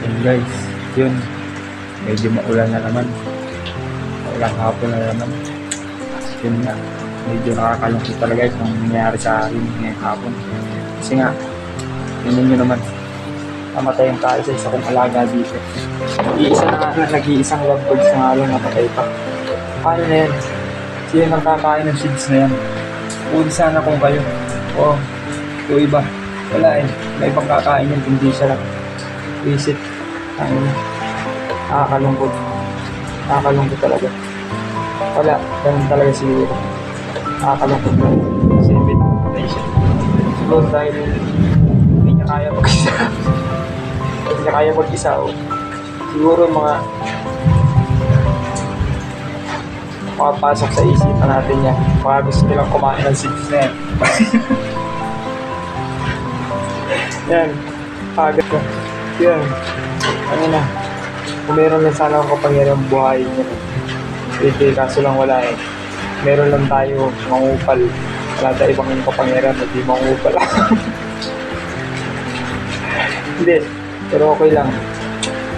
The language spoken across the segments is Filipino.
Yun guys, yun. Medyo maulan na naman. Maulan hapon na naman. Yun nga, medyo nakakalungkot talaga yung nangyayari sa akin ngayong hapon. Kasi nga, yun nyo naman. Namatay yung tayo sa isa kong alaga dito. Iisa na nga, nag-iisang lovebirds na nga lang napatay pa. Paano na yan? Sino nang kakain ng seeds na yan? Puli sana kung kayo. O, yung iba. Wala eh. May ibang kakain yan, hindi siya lang. Visit. Ang nakakalungkot. Nakakalungkot talaga. Wala, ganun talaga siguro. Nakakalungkot na. Kasi patay siya. Siguro dahil hindi niya kaya mag-isa. Hindi niya kaya mag-isa o. Siguro mga makapasok sa isipan natin yan. Mga gusto nilang kumain ng seeds na yan. Yan. Agad na. Yan. Ano na. Kung meron lang sana akong kapangyarihan buhay niya. Pwede, kaso lang wala eh. Meron lang tayo mangupal. Wala tayo ibang kapangyarihan, hindi mangupal. Hindi. Pero okay lang.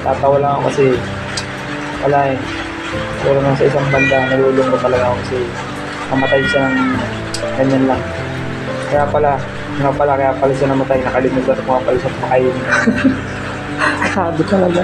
Tatawa lang ako kasi wala eh. Pero nasa isang banda, nalulungkot talaga ako kasi namatay siya ng ganyan lang. Kaya pala siya namatay, nakalimutan ko nga pala siya pakainin. Grabe talaga.